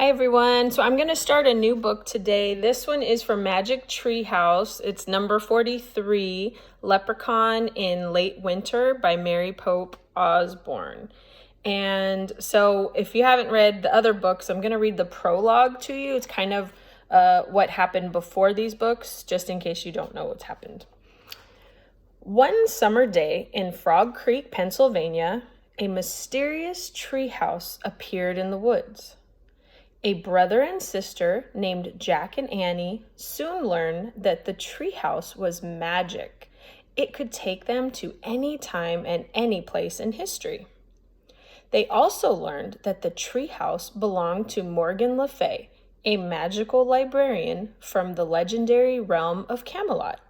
Hi everyone. So I'm going to start a new book today. This one is from Magic Tree House. It's number 43, Leprechaun in Late Winter by Mary Pope Osbourne. And so if you haven't read the other books, I'm going to read the prologue to you. It's kind of what happened before these books, just in case you don't know what's happened. One summer day in Frog Creek, Pennsylvania, a mysterious treehouse appeared in the woods. A brother and sister named Jack and Annie soon learned that the treehouse was magic. It could take them to any time and any place in history. They also learned that the treehouse belonged to Morgan Le Fay, a magical librarian from the legendary realm of Camelot.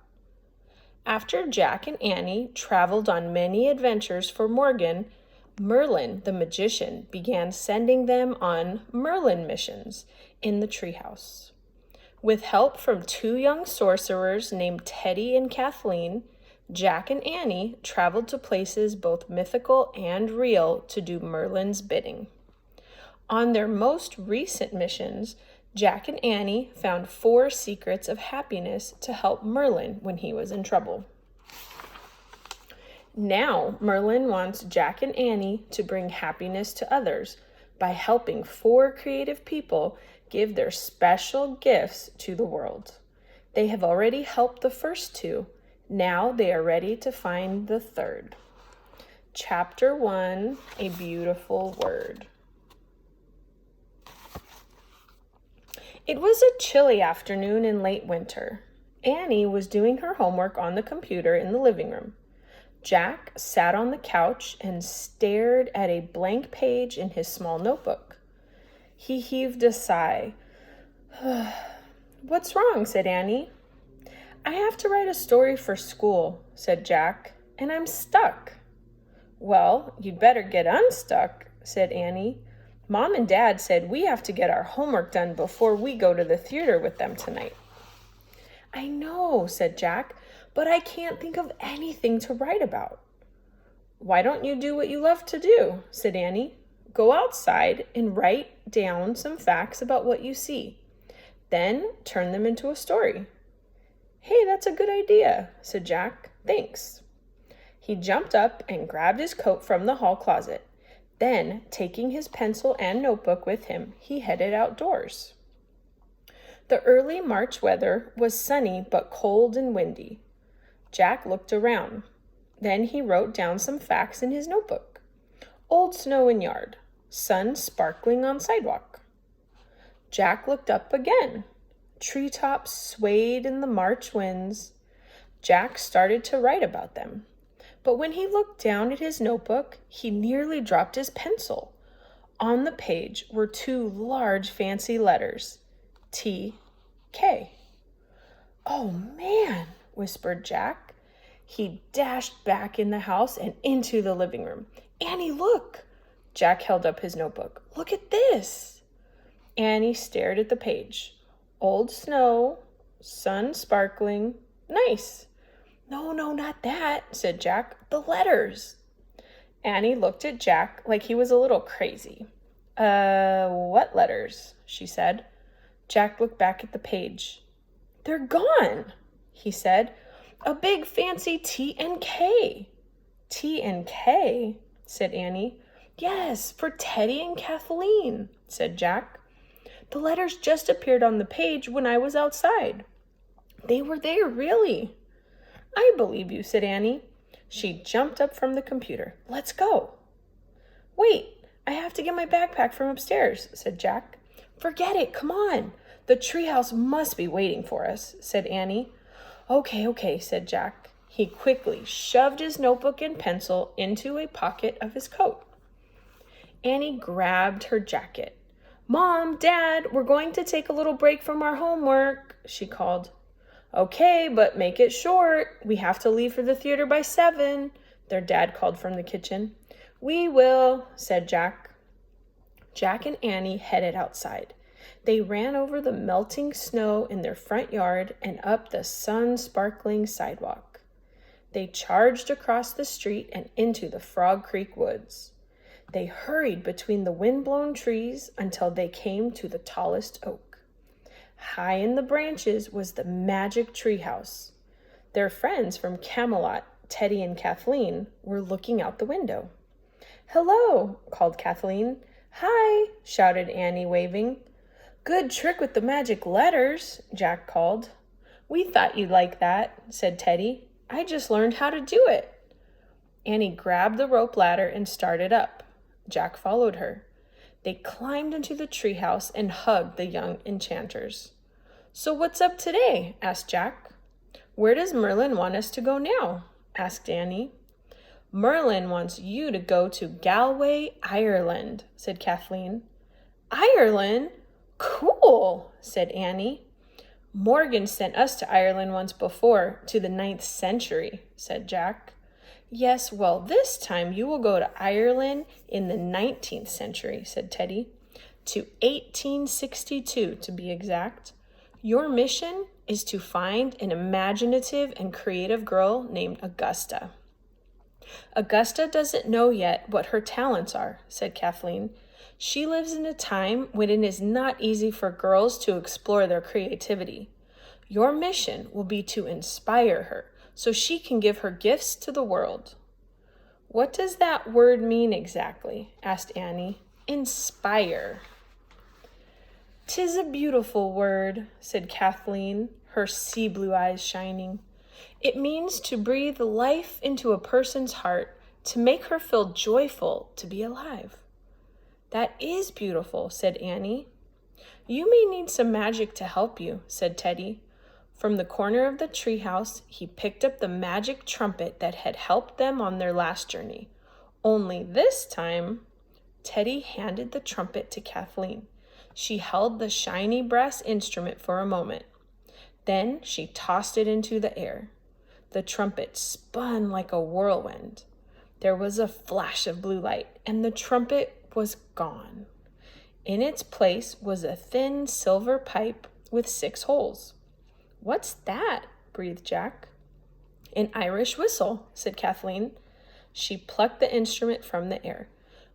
After Jack and Annie traveled on many adventures for Morgan, Merlin, the magician, began sending them on Merlin missions in the treehouse. With help from two young sorcerers named Teddy and Kathleen, Jack and Annie traveled to places both mythical and real to do Merlin's bidding. On their most recent missions, Jack and Annie found 4 secrets of happiness to help Merlin when he was in trouble. Now, Merlin wants Jack and Annie to bring happiness to others by helping 4 creative people give their special gifts to the world. They have already helped the first 2. Now they are ready to find the 3rd. Chapter 1, A Beautiful Word. It was a chilly afternoon in late winter. Annie was doing her homework on the computer in the living room. Jack sat on the couch and stared at a blank page in his small notebook. He heaved a sigh. "What's wrong?" said Annie. "I have to write a story for school," said Jack, "and I'm stuck." "Well, you'd better get unstuck," said Annie. "Mom and Dad said we have to get our homework done before we go to the theater with them tonight." "I know," said Jack, "but I can't think of anything to write about." "Why don't you do what you love to do?" said Annie. "Go outside and write down some facts about what you see. Then turn them into a story." "Hey, that's a good idea," said Jack. "Thanks." He jumped up and grabbed his coat from the hall closet. Then, taking his pencil and notebook with him, he headed outdoors. The early March weather was sunny but cold and windy. Jack looked around. Then he wrote down some facts in his notebook. Old snow in yard. Sun sparkling on sidewalk. Jack looked up again. Treetops swayed in the March winds. Jack started to write about them. But when he looked down at his notebook, he nearly dropped his pencil. On the page were 2 large fancy letters. T.K. "Oh, man," whispered Jack. He dashed back in the house and into the living room. "Annie, look!" Jack held up his notebook. "Look at this!" Annie stared at the page. Old snow, sun sparkling. Nice. "No, not that," said Jack. "The letters." Annie looked at Jack like he was a little crazy. What letters?" she said. Jack looked back at the page. "They're gone," he said. "A big fancy T and K." "T and K?" said Annie. "Yes, for Teddy and Kathleen," said Jack. "The letters just appeared on the page when I was outside." "They were there, really?" "I believe you," said Annie. She jumped up from the computer. "Let's go." "Wait, I have to get my backpack from upstairs," said Jack. "Forget it, come on. The treehouse must be waiting for us," said Annie. Okay, said Jack. He quickly shoved his notebook and pencil into a pocket of his coat. Annie grabbed her jacket. "Mom, Dad, we're going to take a little break from our homework," she called. "Okay, but make it short. We have to leave for the theater by 7, their dad called from the kitchen. "We will," said Jack. Jack and Annie headed outside. They ran over the melting snow in their front yard and up the sun-sparkling sidewalk. They charged across the street and into the Frog Creek woods. They hurried between the wind-blown trees until they came to the tallest oak. High in the branches was the magic treehouse. Their friends from Camelot, Teddy and Kathleen, were looking out the window. "Hello," called Kathleen. "Hi," shouted Annie, waving. "Good trick with the magic letters," Jack called. "We thought you'd like that," said Teddy. "I just learned how to do it." Annie grabbed the rope ladder and started up. Jack followed her. They climbed into the treehouse and hugged the young enchanters. "So what's up today?" asked Jack. "Where does Merlin want us to go now?" asked Annie. "Merlin wants you to go to Galway, Ireland," said Kathleen. "Ireland? Cool," said Annie. "Morgan sent us to Ireland once before, to the 9th century, said Jack. "Yes, well, this time you will go to Ireland in the 19th century, said Teddy. "To 1862, to be exact. Your mission is to find an imaginative and creative girl named Augusta." "Augusta doesn't know yet what her talents are," said Kathleen. "She lives in a time when it is not easy for girls to explore their creativity. Your mission will be to inspire her so she can give her gifts to the world." "What does that word mean exactly?" asked Annie. "Inspire." "'Tis a beautiful word," said Kathleen, her sea blue eyes shining. "It means to breathe life into a person's heart, to make her feel joyful to be alive." "That is beautiful," said Annie. "You may need some magic to help you," said Teddy. From the corner of the treehouse, he picked up the magic trumpet that had helped them on their last journey. Only this time, Teddy handed the trumpet to Kathleen. She held the shiny brass instrument for a moment. Then she tossed it into the air. The trumpet spun like a whirlwind. There was a flash of blue light, and the trumpet was gone. In its place was a thin silver pipe with 6 holes. "What's that?" breathed Jack. "An Irish whistle," said Kathleen. She plucked the instrument from the air.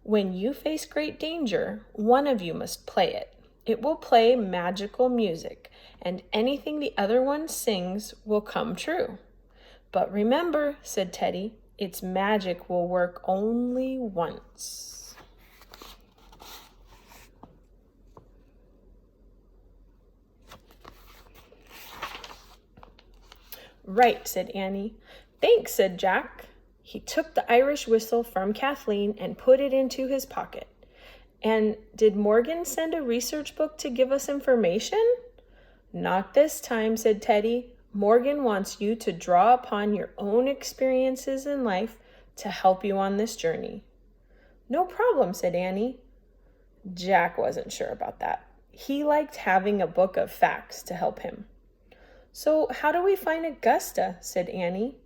"When you face great danger, one of you must play it. It will play magical music, and anything the other one sings will come true." "But remember," said Teddy, "its magic will work only once." "Right," said Annie. "Thanks," said Jack. He took the Irish whistle from Kathleen and put it into his pocket. "And did Morgan send a research book to give us information?" "Not this time," said Teddy. "Morgan wants you to draw upon your own experiences in life to help you on this journey." "No problem," said Annie. Jack wasn't sure about that. He liked having a book of facts to help him. "So how do we find Augusta?" said Annie.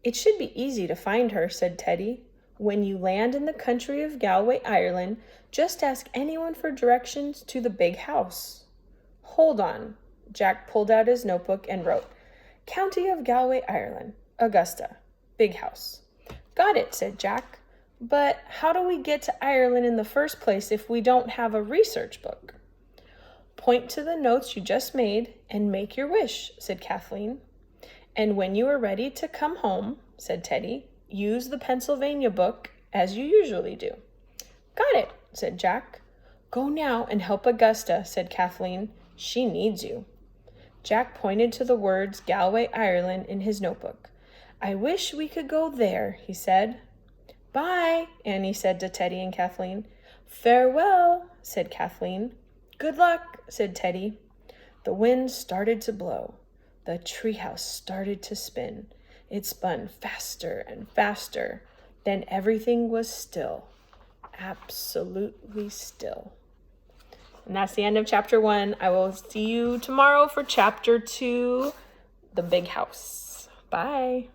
"It should be easy to find her," said Teddy. "When you land in the country of Galway, Ireland, just ask anyone for directions to the big house." "Hold on." Jack pulled out his notebook and wrote, "County of Galway, Ireland, Augusta, big house." "Got it," said Jack. "But how do we get to Ireland in the first place if we don't have a research book?" "Point to the notes you just made and make your wish," said Kathleen. "And when you are ready to come home," said Teddy, "use the Pennsylvania book as you usually do." "Got it," said Jack. "Go now and help Augusta," said Kathleen. "She needs you." Jack pointed to the words Galway, Ireland in his notebook. "I wish we could go there," he said. "Bye," Annie said to Teddy and Kathleen. "Farewell," said Kathleen. "Good luck," said Teddy. The wind started to blow. The treehouse started to spin. It spun faster and faster. Then everything was still. Absolutely still. And that's the end of chapter 1. I will see you tomorrow for chapter 2, The Big House. Bye.